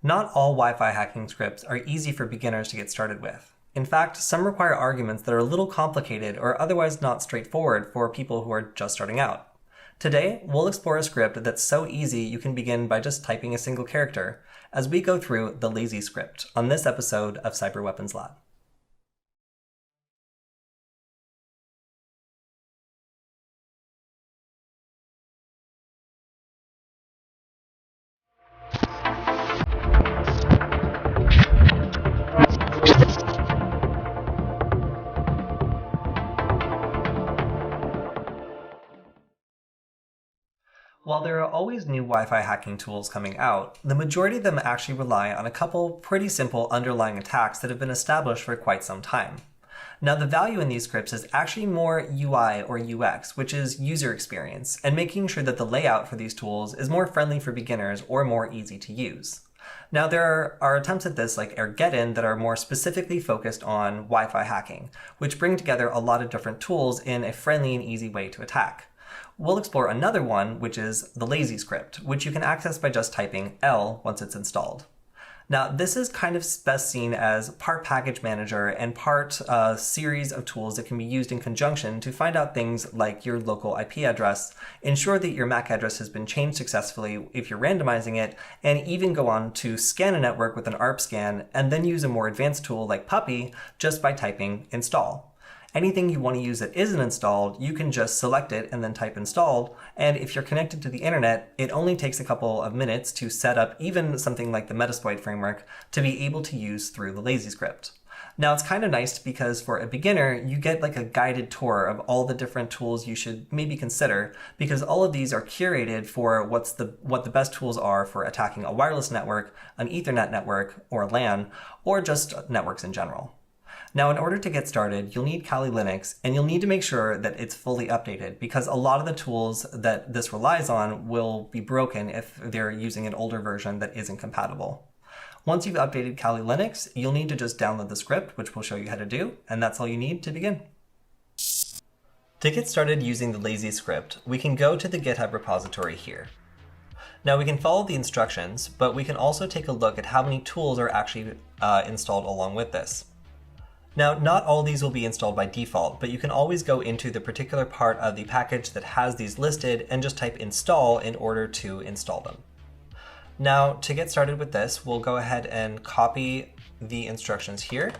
Not all Wi-Fi hacking scripts are easy for beginners to get started with. In fact, some require arguments that are a little complicated or otherwise not straightforward for people who are just starting out. Today, we'll explore a script that's so easy you can begin by just typing a single character, as we go through the lazy script on this episode of Cyber Weapons Lab. While there are always new Wi-Fi hacking tools coming out, the majority of them actually rely on a couple pretty simple underlying attacks that have been established for quite some time. Now, the value in these scripts is actually more UI or UX, which is user experience, and making sure that the layout for these tools is more friendly for beginners or more easy to use. Now, there are attempts at this like AirGetIn that are more specifically focused on Wi-Fi hacking, which bring together a lot of different tools in a friendly and easy way to attack. We'll explore another one, which is the lazy script, which you can access by just typing L once it's installed. Now, this is kind of best seen as part package manager and part a series of tools that can be used in conjunction to find out things like your local IP address, ensure that your MAC address has been changed successfully if you're randomizing it, and even go on to scan a network with an ARP scan, and then use a more advanced tool like Puppy just by typing install. Anything you want to use that isn't installed, you can just select it and then type installed. And if you're connected to the internet, it only takes a couple of minutes to set up even something like the Metasploit framework to be able to use through the lazy script. Now, it's kind of nice because for a beginner, you get like a guided tour of all the different tools you should maybe consider, because all of these are curated for what the best tools are for attacking a wireless network, an Ethernet network, or LAN, or just networks in general. Now, in order to get started, you'll need Kali Linux, and you'll need to make sure that it's fully updated, because a lot of the tools that this relies on will be broken if they're using an older version that isn't compatible. Once you've updated Kali Linux, you'll need to just download the script, which we'll show you how to do, and that's all you need to begin. To get started using the lazy script, we can go to the GitHub repository here. Now, we can follow the instructions, but we can also take a look at how many tools are actually installed along with this. Now, not all of these will be installed by default, but you can always go into the particular part of the package that has these listed and just type install in order to install them. Now, to get started with this, we'll go ahead and copy the instructions here.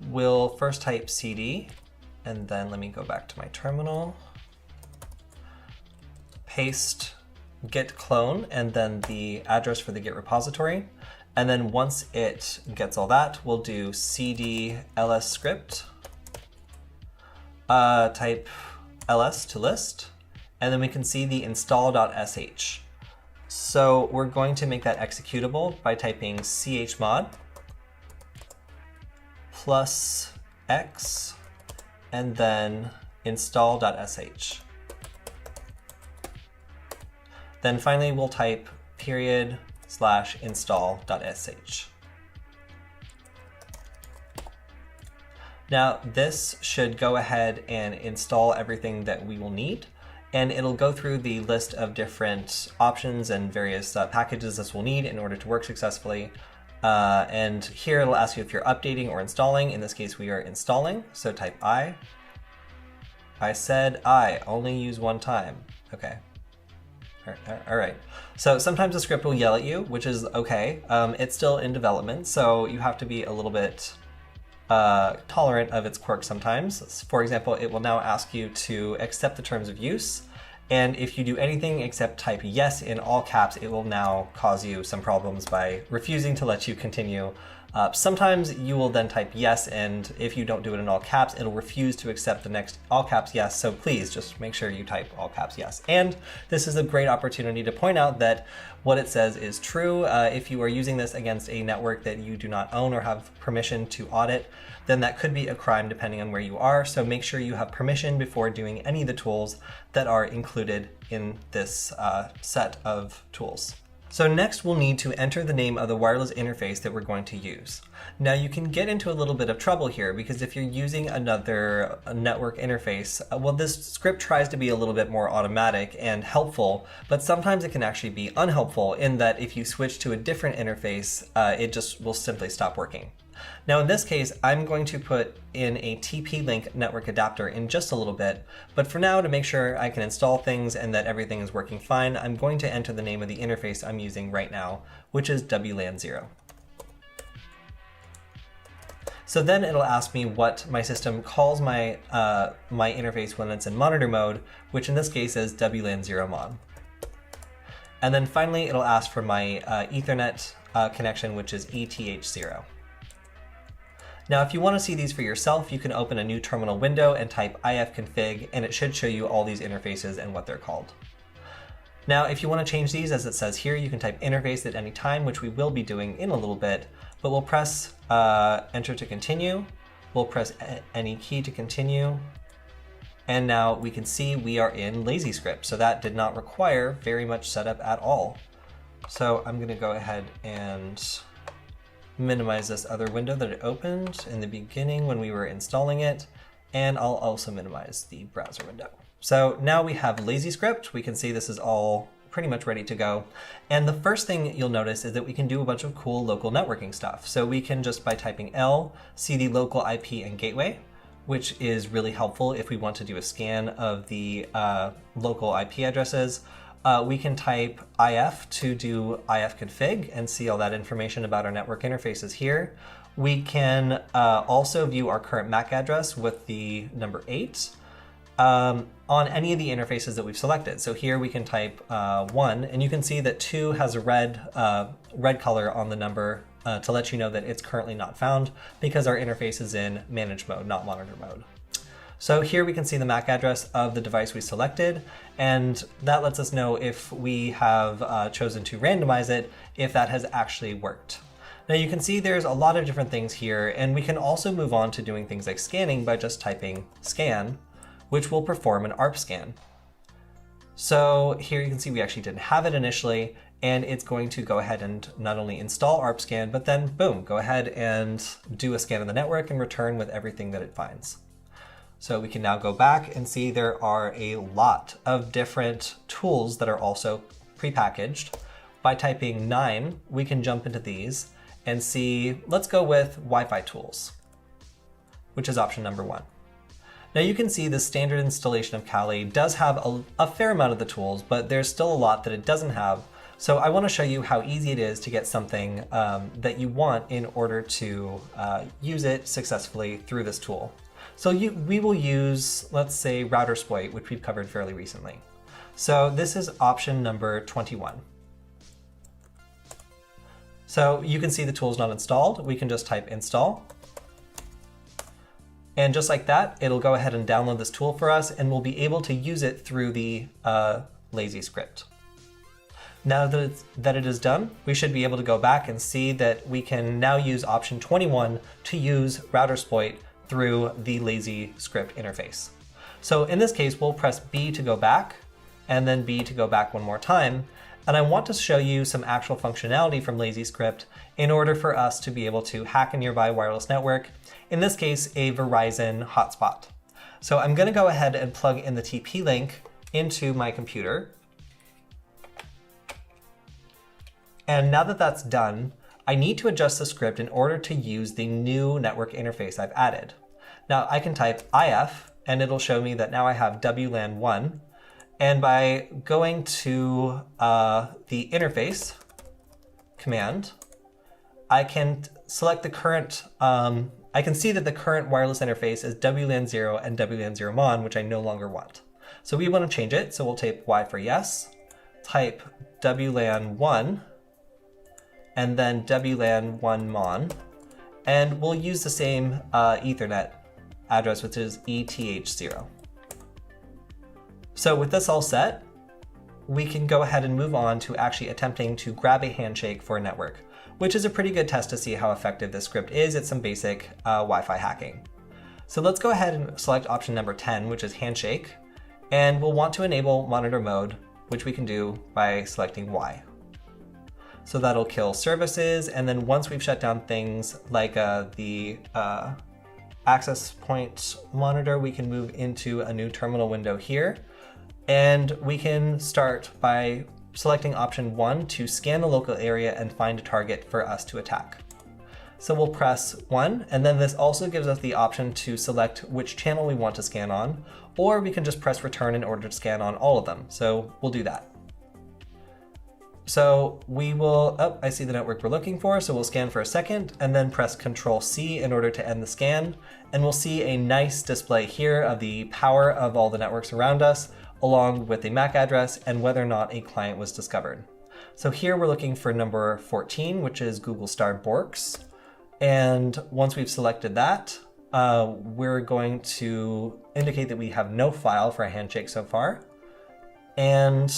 We'll first type cd, and then let me go back to my terminal. Paste git clone, and then the address for the Git repository. And then once it gets all that, we'll do cd ls script, type ls to list, and then we can see the install.sh. So we're going to make that executable by typing chmod plus x and then install.sh. Then finally we'll type /install.sh. Now, this should go ahead and install everything that we will need, and it'll go through the list of different options and various packages this will need in order to work successfully. And here it'll ask you if you're updating or installing. In this case, we are installing, so type I. I said I, only use one time. Okay. All right. So sometimes the script will yell at you, which is okay. It's still in development, so you have to be a little bit tolerant of its quirks sometimes. For example, it will now ask you to accept the terms of use. And if you do anything except type yes in all caps, it will now cause you some problems by refusing to let you continue. Sometimes you will then type yes, and if you don't do it in all caps, it'll refuse to accept the next all caps yes, so please just make sure you type all caps yes. And this is a great opportunity to point out that what it says is true. If you are using this against a network that you do not own or have permission to audit, then that could be a crime depending on where you are, so make sure you have permission before doing any of the tools that are included in this set of tools. So next we'll need to enter the name of the wireless interface that we're going to use. Now you can get into a little bit of trouble here because if you're using another network interface, well, this script tries to be a little bit more automatic and helpful, but sometimes it can actually be unhelpful in that if you switch to a different interface, it just will simply stop working. Now in this case, I'm going to put in a TP-Link network adapter in just a little bit, but for now, to make sure I can install things and that everything is working fine, I'm going to enter the name of the interface I'm using right now, which is WLAN 0. So then it'll ask me what my system calls my interface when it's in monitor mode, which in this case is WLAN 0 mon. And then finally, it'll ask for my Ethernet connection, which is ETH0. Now, if you want to see these for yourself, you can open a new terminal window and type ifconfig, and it should show you all these interfaces and what they're called. Now, if you want to change these, as it says here, you can type interface at any time, which we will be doing in a little bit, but we'll press enter to continue. We'll press any key to continue. And now we can see we are in lazy script. So that did not require very much setup at all. So I'm going to go ahead and minimize this other window that it opened in the beginning when we were installing it, and I'll also minimize the browser window. So now we have lazy script. We can see this is all pretty much ready to go. And the first thing you'll notice is that we can do a bunch of cool local networking stuff. So we can just by typing L, see the local IP and gateway, which is really helpful if we want to do a scan of the local IP addresses. We can type if to do ifconfig and see all that information about our network interfaces here. We can also view our current MAC address with the number 8 on any of the interfaces that we've selected. So here we can type 1, and you can see that 2 has a red color on the number to let you know that it's currently not found because our interface is in manage mode, not monitor mode. So here we can see the MAC address of the device we selected, and that lets us know if we have chosen to randomize it, if that has actually worked. Now you can see there's a lot of different things here, and we can also move on to doing things like scanning by just typing scan, which will perform an ARP scan. So here you can see we actually didn't have it initially, and it's going to go ahead and not only install ARP scan, but then boom, go ahead and do a scan of the network and return with everything that it finds. So we can now go back and see there are a lot of different tools that are also prepackaged. By typing 9, we can jump into these and see, let's go with Wi-Fi tools, which is option number 1. Now you can see the standard installation of Kali does have a fair amount of the tools, but there's still a lot that it doesn't have. So I want to show you how easy it is to get something that you want in order to use it successfully through this tool. So we will use, let's say, router exploit, which we've covered fairly recently. So this is option number 21. So you can see the tool's not installed. We can just type install. And just like that, it'll go ahead and download this tool for us, and we'll be able to use it through the lazy script. Now that it is done, we should be able to go back and see that we can now use option 21 to use router exploit through the lazy script interface. So in this case, we'll press B to go back, and then B to go back one more time. And I want to show you some actual functionality from lazy script in order for us to be able to hack a nearby wireless network, in this case, a Verizon hotspot. So I'm gonna go ahead and plug in the TP-Link into my computer. And now that that's done, I need to adjust the script in order to use the new network interface I've added. Now I can type if, and it'll show me that now I have WLAN 1. And by going to the interface command, I can select the current, I can see that the current wireless interface is WLAN 0 and WLAN 0 mon, which I no longer want. So we want to change it, so we'll type Y for yes, type WLAN 1, and then WLAN 1 mon, and we'll use the same Ethernet address, which is ETH0. So with this all set, we can go ahead and move on to actually attempting to grab a handshake for a network, which is a pretty good test to see how effective this script is at some basic Wi-Fi hacking. So let's go ahead and select option number 10, which is handshake, and we'll want to enable monitor mode, which we can do by selecting Y. So that'll kill services. And then once we've shut down things like the access point monitor, we can move into a new terminal window here. And we can start by selecting option 1 to scan the local area and find a target for us to attack. So we'll press 1, and then this also gives us the option to select which channel we want to scan on, or we can just press return in order to scan on all of them. So we'll do that. So we will, oh, I see the network we're looking for, so we'll scan for a second and then press Control-C in order to end the scan. And we'll see a nice display here of the power of all the networks around us, along with a MAC address and whether or not a client was discovered. So here we're looking for number 14, which is Google Star Borks. And once we've selected that, we're going to indicate that we have no file for a handshake so far. And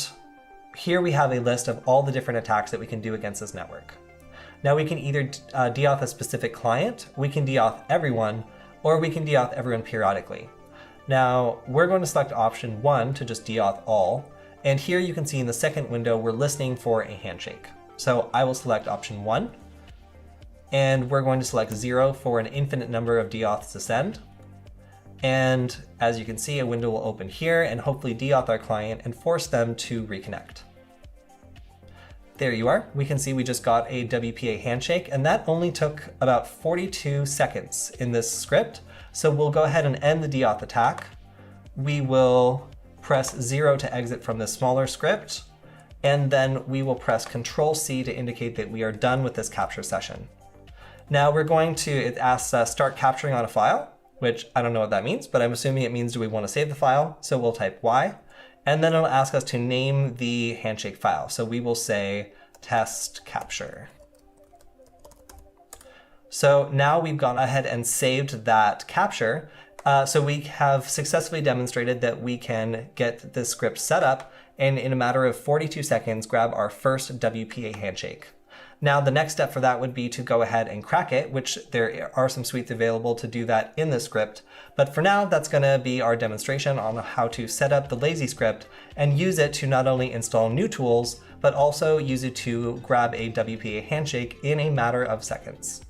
here we have a list of all the different attacks that we can do against this network. Now we can either deauth a specific client, we can deauth everyone, or we can deauth everyone periodically. Now we're going to select option 1 to just deauth all. And here you can see in the second window, we're listening for a handshake. So I will select option 1. And we're going to select 0 for an infinite number of deauths to send. And as you can see, a window will open here and hopefully deauth our client and force them to reconnect. There you are. We can see we just got a WPA handshake, and that only took about 42 seconds in this script. So we'll go ahead and end the deauth attack. We will press 0 to exit from this smaller script, and then we will press Control-C to indicate that we are done with this capture session. Now we're going to, it asks start capturing on a file, which I don't know what that means, but I'm assuming it means do we want to save the file? So we'll type Y, and then it'll ask us to name the handshake file. So we will say test capture. So now we've gone ahead and saved that capture. So we have successfully demonstrated that we can get this script set up and in a matter of 42 seconds grab our first WPA handshake. Now, the next step for that would be to go ahead and crack it, which there are some suites available to do that in this script. But for now, that's going to be our demonstration on how to set up the lazy script and use it to not only install new tools, but also use it to grab a WPA handshake in a matter of seconds.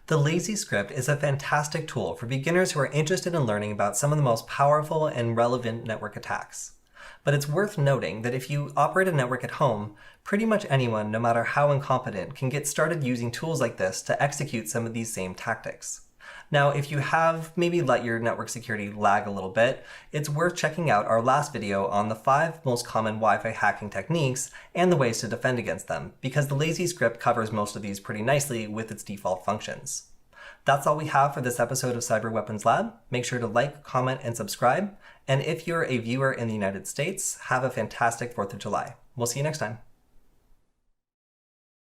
The lazy script is a fantastic tool for beginners who are interested in learning about some of the most powerful and relevant network attacks. But it's worth noting that if you operate a network at home, pretty much anyone, no matter how incompetent, can get started using tools like this to execute some of these same tactics. Now, if you have maybe let your network security lag a little bit, it's worth checking out our last video on the 5 most common Wi-Fi hacking techniques and the ways to defend against them, because the lazy script covers most of these pretty nicely with its default functions. That's all we have for this episode of Cyber Weapons Lab. Make sure to like, comment, and subscribe. And if you're a viewer in the United States, have a fantastic 4th of July. We'll see you next time.